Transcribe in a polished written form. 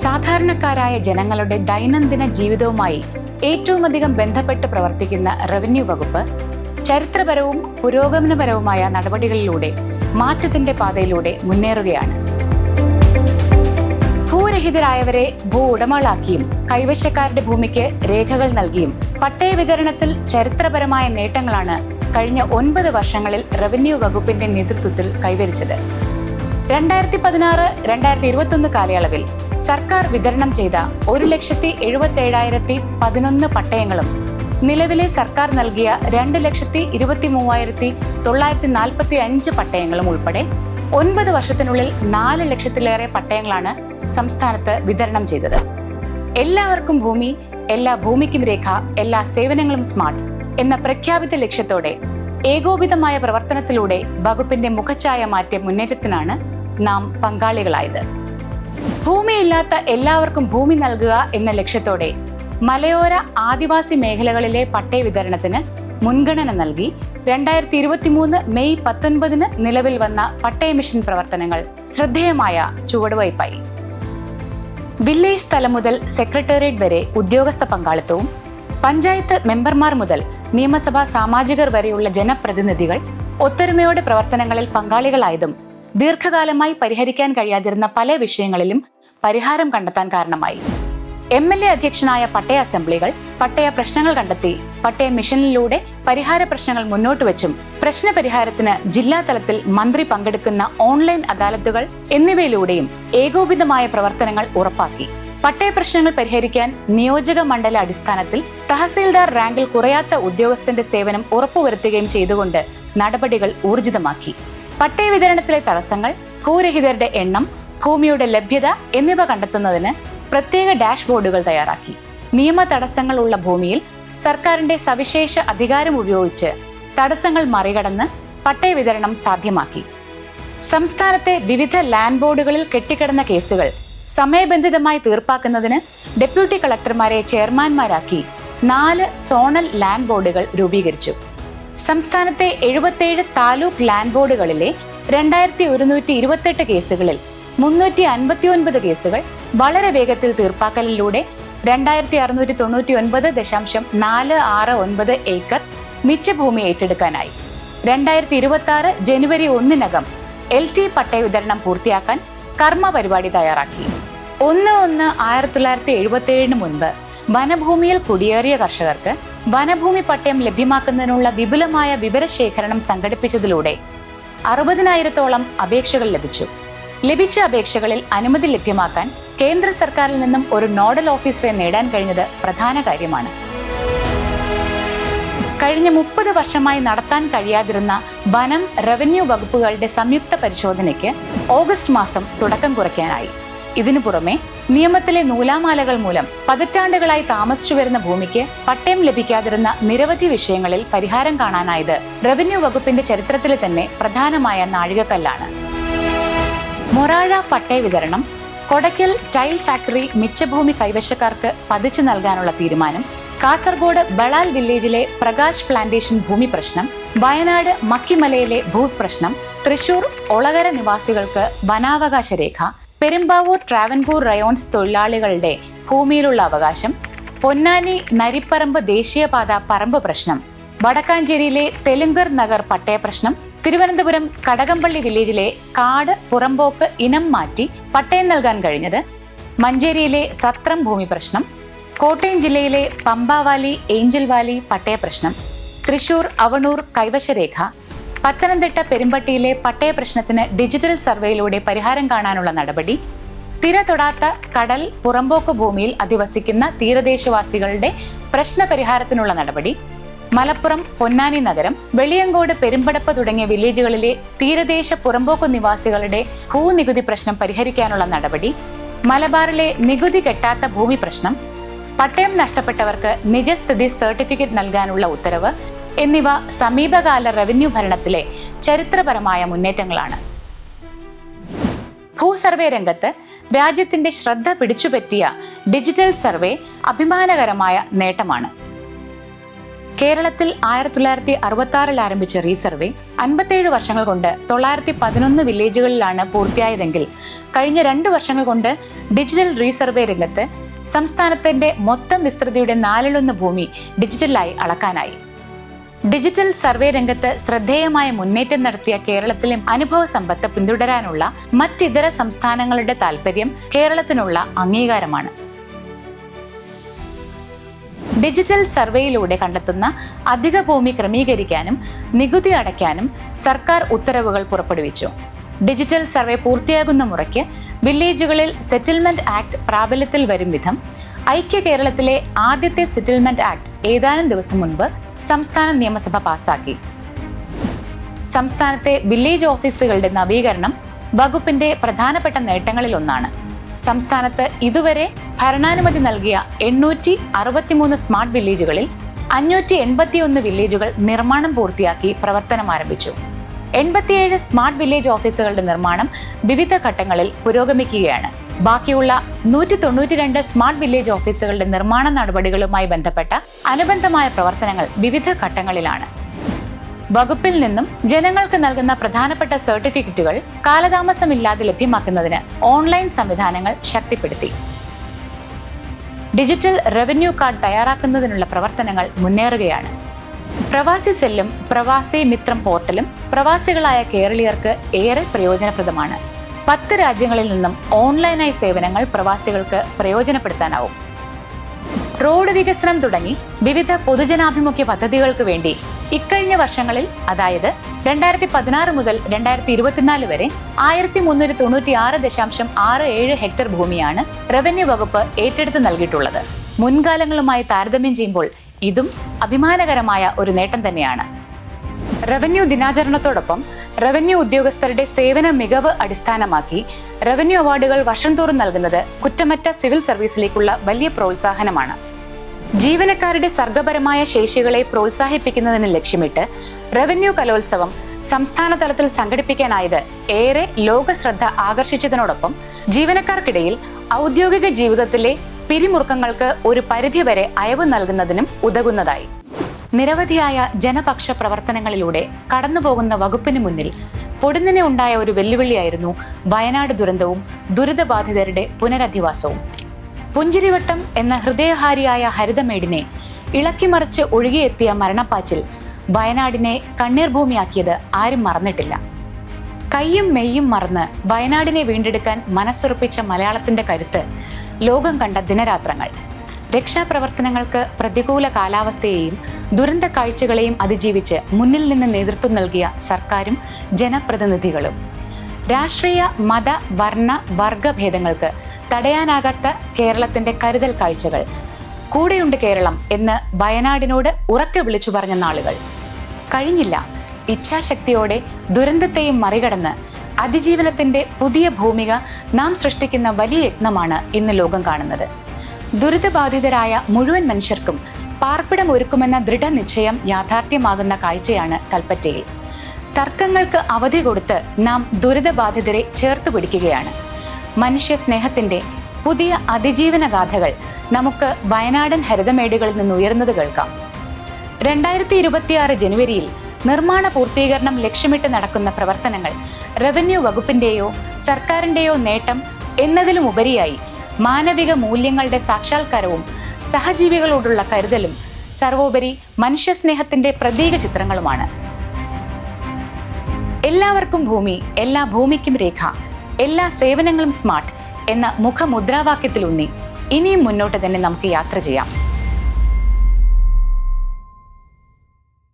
സാധാരണക്കാരായ ജനങ്ങളുടെ ദൈനംദിന ജീവിതവുമായി ഏറ്റവുമധികം ബന്ധപ്പെട്ട് പ്രവർത്തിക്കുന്ന റവന്യൂ വകുപ്പ് ചരിത്രപരവും പുരോഗമനപരവുമായ നടപടികളിലൂടെ മാറ്റത്തിന്റെ പാതയിലൂടെ മുന്നേറുകയാണ്. ഭൂരഹിതരായവരെ ഭൂ ഉടമകളാക്കിയും കൈവശക്കാരുടെ ഭൂമിക്ക് രേഖകൾ നൽകിയും പട്ടയ വിതരണത്തിൽ ചരിത്രപരമായ നേട്ടങ്ങളാണ് കഴിഞ്ഞ 9 വർഷങ്ങളിൽ റവന്യൂ വകുപ്പിന്റെ നേതൃത്വത്തിൽ കൈവരിച്ചത്. 2016-2021 കാലയളവിൽ സർക്കാർ വിതരണം ചെയ്ത 1,77,011 പട്ടയങ്ങളും നിലവിലെ സർക്കാർ നൽകിയ 2,23,945 പട്ടയങ്ങളും ഉൾപ്പെടെ 9 വർഷത്തിനുള്ളിൽ 4 ലക്ഷത്തിലേറെ പട്ടയങ്ങളാണ് സംസ്ഥാനത്ത് വിതരണം ചെയ്തത്. എല്ലാവർക്കും ഭൂമി, എല്ലാ ഭൂമിക്കും രേഖ, എല്ലാ സേവനങ്ങളും സ്മാർട്ട് എന്ന പ്രഖ്യാപിത ലക്ഷ്യത്തോടെ ഏകോപിതമായ പ്രവർത്തനത്തിലൂടെ വകുപ്പിന്റെ മുഖച്ഛായ മാറ്റിയ മുന്നേറ്റത്തിനാണ് നാം പങ്കാളികളായത്. ഭൂമിയില്ലാത്ത എല്ലാവർക്കും ഭൂമി നൽകുക എന്ന ലക്ഷ്യത്തോടെ മലയോര ആദിവാസി മേഖലകളിലെ പട്ടയ വിതരണത്തിന് മുൻഗണന നൽകി 2023 മെയ് 19 നിലവിൽ വന്ന പട്ടയ മിഷൻ പ്രവർത്തനങ്ങൾ ശ്രദ്ധേയമായ ചുവടുവയ്പായി. വില്ലേജ് തലം മുതൽ സെക്രട്ടേറിയറ്റ് വരെ ഉദ്യോഗസ്ഥ പങ്കാളിത്തവും പഞ്ചായത്ത് മെമ്പർമാർ മുതൽ നിയമസഭാ സാമാജികർ വരെയുള്ള ജനപ്രതിനിധികൾ ഒത്തൊരുമയോടെ പ്രവർത്തനങ്ങളിൽ പങ്കാളികളായതും ദീർഘകാലമായി പരിഹരിക്കാൻ കഴിയാതിരുന്ന പല വിഷയങ്ങളിലും പരിഹാരം കണ്ടെത്താൻ കാരണമായി. MLA അധ്യക്ഷനായ പട്ടയ അസംബ്ലികൾ പട്ടയ പ്രശ്നങ്ങൾ കണ്ടെത്തി പട്ടയ മിഷനിലൂടെ പരിഹാര പ്രശ്നങ്ങൾ മുന്നോട്ട് വെച്ചും പ്രശ്ന പരിഹാരത്തിന് ജില്ലാ തലത്തിൽ മന്ത്രി പങ്കെടുക്കുന്ന ഓൺലൈൻ അദാലത്തുകൾ എന്നിവയിലൂടെയും ഏകോപിതമായ പ്രവർത്തനങ്ങൾ ഉറപ്പാക്കി. പട്ടയ പ്രശ്നങ്ങൾ പരിഹരിക്കാൻ നിയോജക മണ്ഡല അടിസ്ഥാനത്തിൽ തഹസീൽദാർ റാങ്കിൽ കുറയാത്ത ഉദ്യോഗസ്ഥന്റെ സേവനം ഉറപ്പുവരുത്തുകയും ചെയ്തുകൊണ്ട് നടപടികൾ ഊർജിതമാക്കി. പട്ടയ വിതരണത്തിലെ തടസ്സങ്ങൾ, ഭൂരഹിതരുടെ എണ്ണം, ഭൂമിയുടെ ലഭ്യത എന്നിവ കണ്ടെത്തുന്നതിന് പ്രത്യേക ഡാഷ്ബോർഡുകൾ തയ്യാറാക്കി. നിയമ തടസ്സങ്ങൾ ഉള്ള ഭൂമിയിൽ സർക്കാരിന്റെ സവിശേഷ അധികാരം ഉപയോഗിച്ച് തടസ്സങ്ങൾ മറികടന്ന് പട്ടയ വിതരണം സാധ്യമാക്കി. സംസ്ഥാനത്തെ വിവിധ ലാൻഡ് ബോർഡുകളിൽ കെട്ടിക്കിടന്ന കേസുകൾ സമയബന്ധിതമായി തീർപ്പാക്കുന്നതിന് ഡെപ്യൂട്ടി കളക്ടർമാരെ ചെയർമാൻമാരാക്കി 4 സോണൽ ലാൻഡ് ബോർഡുകൾ രൂപീകരിച്ചു. സംസ്ഥാനത്തെ 77 താലൂക്ക് ലാൻഡ് ബോർഡുകളിലെ 2128 കേസുകളിൽ 359 കേസുകൾ വളരെ വേഗത്തിൽ തീർപ്പാക്കലിലൂടെ 2699.469 ഏക്കർ മിച്ചഭൂമി ഏറ്റെടുക്കാനായി. 2026 ജനുവരി 1 LT പട്ടയ വിതരണം പൂർത്തിയാക്കാൻ കർമ്മ പരിപാടി തയ്യാറാക്കി. 1/1/1977 മുൻപ് വനഭൂമിയിൽ കുടിയേറിയ കർഷകർക്ക് വനഭൂമി പട്ടയം ലഭ്യമാക്കുന്നതിനുള്ള വിപുലമായ വിവരശേഖരണം സംഘടിപ്പിച്ചതിലൂടെ 60,000-ഓളം അപേക്ഷകൾ ലഭിച്ചു. ലഭിച്ച അപേക്ഷകളിൽ അനുമതി ലഭ്യമാക്കാൻ കേന്ദ്ര സർക്കാരിൽ നിന്നും ഒരു നോഡൽ ഓഫീസറെ നേടാൻ കഴിഞ്ഞത് പ്രധാന കാര്യമാണ്. കഴിഞ്ഞ 30 വർഷമായി നടത്താൻ കഴിയാതിരുന്ന വനം, റവന്യൂ വകുപ്പുകളുടെ സംയുക്ത പരിശോധനയ്ക്ക് ഓഗസ്റ്റ് മാസം തുടക്കം കുറിക്കാനായി. ഇതിനു പുറമെ നിയമത്തിലെ നൂലാമാലകൾ മൂലം പതിറ്റാണ്ടുകളായി താമസിച്ചു വരുന്ന ഭൂമിക്ക് പട്ടയം ലഭിക്കാതിരുന്ന നിരവധി വിഷയങ്ങളിൽ പരിഹാരം കാണാനായത് റവന്യൂ വകുപ്പിന്റെ ചരിത്രത്തിലെ തന്നെ പ്രധാനമായ നാഴികക്കല്ലാണ്. മൊറാഴ പട്ടയ വിതരണം, കൊടക്കൽ ടൈൽ ഫാക്ടറി മിച്ചഭൂമി കൈവശക്കാർക്ക് പതിച്ചു നൽകാനുള്ള തീരുമാനം, കാസർഗോഡ് ബളാൽ വില്ലേജിലെ പ്രകാശ് പ്ലാന്റേഷൻ ഭൂമി പ്രശ്നം, വയനാട് മക്കിമലയിലെ ഭൂപ്രശ്നം, തൃശൂർ ഒളകര നിവാസികൾക്ക് വനാവകാശ രേഖ, പെരുമ്പാവൂർ ട്രാവൻകൂർ റയോൺസ് തൊഴിലാളികളുടെ ഭൂമിയിലുള്ള അവകാശം, പൊന്നാനി നരിപ്പറമ്പ് ദേശീയപാത പറമ്പ് പ്രശ്നം, വടക്കാഞ്ചേരിയിലെ തെലുങ്കർ നഗർ പട്ടയ പ്രശ്നം, തിരുവനന്തപുരം കടകംപള്ളി വില്ലേജിലെ കാട് പുറമ്പോക്ക് ഇനം മാറ്റി പട്ടയം നൽകാൻ കഴിഞ്ഞത്, മഞ്ചേരിയിലെ സത്രം ഭൂമി പ്രശ്നം, കോട്ടയം ജില്ലയിലെ പമ്പാവാലി ഏഞ്ചൽ വാലി പട്ടയ പ്രശ്നം, തൃശൂർ അവണൂർ കൈവശരേഖ, പത്തനംതിട്ട പെരുമ്പട്ടിയിലെ പട്ടയ പ്രശ്നത്തിന് ഡിജിറ്റൽ സർവേയിലൂടെ പരിഹാരം കാണാനുള്ള നടപടി, തിര തൊടാത്ത കടൽ പുറമ്പോക്ക് ഭൂമിയിൽ അധിവസിക്കുന്ന തീരദേശവാസികളുടെ പ്രശ്ന പരിഹാരത്തിനുള്ള നടപടി, മലപ്പുറം പൊന്നാനി നഗരം, വെളിയങ്കോട്, പെരുമ്പടപ്പ് തുടങ്ങിയ വില്ലേജുകളിലെ തീരദേശ പുറമ്പോക്ക് നിവാസികളുടെ ഭൂനികുതി പ്രശ്നം പരിഹരിക്കാനുള്ള നടപടി, മലബാറിലെ നികുതി കെട്ടാത്ത ഭൂമി പ്രശ്നം, പട്ടയം നഷ്ടപ്പെട്ടവർക്ക് നിജസ്ഥിതി സർട്ടിഫിക്കറ്റ് നൽകാനുള്ള ഉത്തരവ് എന്നിവ സമീപകാല റവന്യൂ ഭരണത്തിലെ ചരിത്രപരമായ മുന്നേറ്റങ്ങളാണ്. ഭൂസർവേ രംഗത്ത് രാജ്യത്തിന്റെ ശ്രദ്ധ പിടിച്ചുപറ്റിയ ഡിജിറ്റൽ സർവേ അഭിമാനകരമായ നേട്ടമാണ്. കേരളത്തിൽ 1966 ആരംഭിച്ച റീസർവേ 57 വർഷങ്ങൾ കൊണ്ട് 911 വില്ലേജുകളിലാണ് പൂർത്തിയായതെങ്കിൽ കഴിഞ്ഞ 2 വർഷങ്ങൾ കൊണ്ട് ഡിജിറ്റൽ റീസർവേ രംഗത്ത് സംസ്ഥാനത്തിന്റെ മൊത്തം വിസ്തൃതിയുടെ 1/4 ഭൂമി ഡിജിറ്റലായി അളക്കാനായി. ഡിജിറ്റൽ സർവേ രംഗത്ത് ശ്രദ്ധേയമായ മുന്നേറ്റം നടത്തിയ കേരളത്തിലെ അനുഭവ സമ്പത്ത് പിന്തുടരാനുള്ള മറ്റിതര സംസ്ഥാനങ്ങളുടെ താൽപര്യം കേരളത്തിനുള്ള അംഗീകാരമാണ്. ഡിജിറ്റൽ സർവേയിലൂടെ കണ്ടെത്തുന്ന അധിക ഭൂമി ക്രമീകരിക്കാനും നികുതി അടയ്ക്കാനും സർക്കാർ ഉത്തരവുകൾ പുറപ്പെടുവിച്ചു. ഡിജിറ്റൽ സർവേ പൂർത്തിയാകുന്ന മുറയ്ക്ക് വില്ലേജുകളിൽ സെറ്റിൽമെന്റ് ആക്ട് പ്രാബല്യത്തിൽ വരും വിധം ഐക്യ കേരളത്തിലെ ആദ്യത്തെ സെറ്റിൽമെന്റ് ആക്ട് ഏതാനും ദിവസം മുൻപ് സംസ്ഥാന നിയമസഭ പാസാക്കി. സംസ്ഥാനത്തെ വില്ലേജ് ഓഫീസുകളുടെ നവീകരണം വകുപ്പിന്റെ പ്രധാനപ്പെട്ട നേട്ടങ്ങളിൽ ഒന്നാണ്. സംസ്ഥാനത്ത് ഇതുവരെ ഭരണാനുമതി നൽകിയ 863 സ്മാർട്ട് വില്ലേജുകളിൽ 581 വില്ലേജുകൾ നിർമ്മാണം പൂർത്തിയാക്കി പ്രവർത്തനം ആരംഭിച്ചു. 87 സ്മാർട്ട് വില്ലേജ് ഓഫീസുകളുടെ നിർമ്മാണം വിവിധ ഘട്ടങ്ങളിൽ പുരോഗമിക്കുകയാണ്. ബാക്കിയുള്ള 192 സ്മാർട്ട് വില്ലേജ് ഓഫീസുകളുടെ നിർമ്മാണ നടപടികളുമായി ബന്ധപ്പെട്ട അനുബന്ധമായ പ്രവർത്തനങ്ങൾ വിവിധ ഘട്ടങ്ങളിലാണ്. വകുപ്പിൽ നിന്നും ജനങ്ങൾക്ക് നൽകുന്ന പ്രധാനപ്പെട്ട സർട്ടിഫിക്കറ്റുകൾ കാലതാമസമില്ലാതെ ലഭ്യമാക്കുന്നതിന് ഓൺലൈൻ സംവിധാനങ്ങൾ ശക്തിപ്പെടുത്തി. ഡിജിറ്റൽ റവന്യൂ കാർഡ് തയ്യാറാക്കുന്നതിനുള്ള പ്രവർത്തനങ്ങൾ മുന്നേറുകയാണ്. പ്രവാസി സെല്ലും പ്രവാസി മിത്രം പോർട്ടലും പ്രവാസികളായ കേരളീയർക്ക് ഏറെ പ്രയോജനപ്രദമാണ്. 10 രാജ്യങ്ങളിൽ നിന്നും ഓൺലൈനായി സേവനങ്ങൾ പ്രവാസികൾക്ക് പ്രയോജനപ്പെടുത്താനാവും. റോഡ് വികസനം തുടങ്ങി വിവിധ പൊതുജനാഭിമുഖ്യ പദ്ധതികൾക്ക് വേണ്ടി ഇക്കഴിഞ്ഞ വർഷങ്ങളിൽ, അതായത് 2016 മുതൽ 2024 വരെ 1396.67 ഹെക്ടർ ഭൂമിയാണ് റവന്യൂ വകുപ്പ് ഏറ്റെടുത്ത് നൽകിയിട്ടുള്ളത്. മുൻകാലങ്ങളുമായി താരതമ്യം ചെയ്യുമ്പോൾ ഇതും അഭിമാനകരമായ ഒരു നേട്ടം തന്നെയാണ്. റവന്യൂ ദിനാചരണത്തോടൊപ്പം റവന്യൂ ഉദ്യോഗസ്ഥരുടെ സേവന മികവ് അടിസ്ഥാനമാക്കി റവന്യൂ അവാർഡുകൾ വർഷം തോറും നൽകുന്നത് കുറ്റമറ്റ സിവിൽ സർവീസിലേക്കുള്ള വലിയ പ്രോത്സാഹനമാണ്. ജീവനക്കാരുടെ സർഗപരമായ ശേഷികളെ പ്രോത്സാഹിപ്പിക്കുന്നതിന് ലക്ഷ്യമിട്ട് റവന്യൂ കലോത്സവം സംസ്ഥാന തലത്തിൽ സംഘടിപ്പിക്കാനായത് ഏറെ ലോകശ്രദ്ധ ആകർഷിച്ചതിനോടൊപ്പം ജീവനക്കാർക്കിടയിൽ ഔദ്യോഗിക ജീവിതത്തിലെ പിരിമുറുക്കങ്ങൾക്ക് ഒരു പരിധിവരെ അയവ് നൽകുന്നതിനും ഉതകുന്നതായി. നിരവധിയായ ജനപക്ഷ പ്രവർത്തനങ്ങളിലൂടെ കടന്നുപോകുന്ന വകുപ്പിന് മുന്നിൽ പൊടുന്നിനെ ഉണ്ടായ ഒരു വെല്ലുവിളിയായിരുന്നു വയനാട് ദുരന്തവും ദുരിതബാധിതരുടെ പുനരധിവാസവും. പുഞ്ചിരിവട്ടം എന്ന ഹൃദയഹാരിയായ ഹരിതമേടിനെ ഇളക്കിമറിച്ച് ഒഴുകിയെത്തിയ മരണപ്പാച്ചിൽ വയനാടിനെ കണ്ണീർ ഭൂമിയാക്കിയത് ആരും മറന്നിട്ടില്ല. കയ്യും മെയ്യും മറന്ന് വയനാടിനെ വീണ്ടെടുക്കാൻ മനസ്സുറപ്പിച്ച മലയാളത്തിന്റെ കരുത്ത് ലോകം കണ്ട ദിനരാത്രങ്ങൾ. രക്ഷാപ്രവർത്തനങ്ങൾക്ക് പ്രതികൂല കാലാവസ്ഥയെയും ദുരന്ത കാഴ്ചകളെയും അതിജീവിച്ച് മുന്നിൽ നിന്ന് നേതൃത്വം നൽകിയ സർക്കാരും ജനപ്രതിനിധികളും. രാഷ്ട്രീയ മത വർണ്ണ വർഗഭേദങ്ങൾക്ക് തടയാനാകാത്ത കേരളത്തിന്റെ കരുതൽ കാഴ്ചകൾ. കൂടെയുണ്ട് കേരളം എന്ന് വയനാടിനോട് ഉറക്കെ വിളിച്ചു പറഞ്ഞ നാളുകൾ കഴിഞ്ഞില്ല. ഇച്ഛാശക്തിയോടെ ദുരന്തത്തെയും മറികടന്ന് അതിജീവനത്തിന്റെ പുതിയ ഭൂമിക നാം സൃഷ്ടിക്കുന്ന വലിയ യത്നമാണ് ഇന്ന് ലോകം കാണുന്നത്. ദുരിതബാധിതരായ മുഴുവൻ മനുഷ്യർക്കും പാർപ്പിടം ഒരുക്കുമെന്ന ദൃഢനിശ്ചയം യാഥാർത്ഥ്യമാകുന്ന കാഴ്ചയാണ് കൽപ്പറ്റയിൽ. തർക്കങ്ങൾക്ക് അവധി കൊടുത്ത് നാം ദുരിതബാധിതരെ ചേർത്ത് പിടിക്കുകയാണ്. മനുഷ്യ സ്നേഹത്തിന്റെ പുതിയ അതിജീവന ഗാഥകൾ നമുക്ക് വയനാടൻ ഹരിതമേടുകളിൽ നിന്ന് ഉയർന്നത് കേൾക്കാം. 2026 ജനുവരിയിൽ നിർമ്മാണ പൂർത്തീകരണം ലക്ഷ്യമിട്ട് നടക്കുന്ന പ്രവർത്തനങ്ങൾ റവന്യൂ വകുപ്പിന്റെയോ സർക്കാരിന്റെയോ നേട്ടം എന്നതിലും ഉപരിയായി മാനവിക മൂല്യങ്ങളുടെ സാക്ഷാത്കാരവും സഹജീവികളോടുള്ള കരുതലും സർവോപരി മനുഷ്യസ്നേഹത്തിന്റെ പ്രതീക ചിത്രങ്ങളുമാണ്. എല്ലാവർക്കും ഭൂമി, എല്ലാ ഭൂമിക്കും രേഖ, എല്ലാ സേവനങ്ങളും സ്മാർട്ട് എന്ന മുഖമുദ്രാവാക്യത്തിലൂന്നി ഇനിയും മുന്നോട്ട് തന്നെ നമുക്ക് യാത്ര ചെയ്യാം.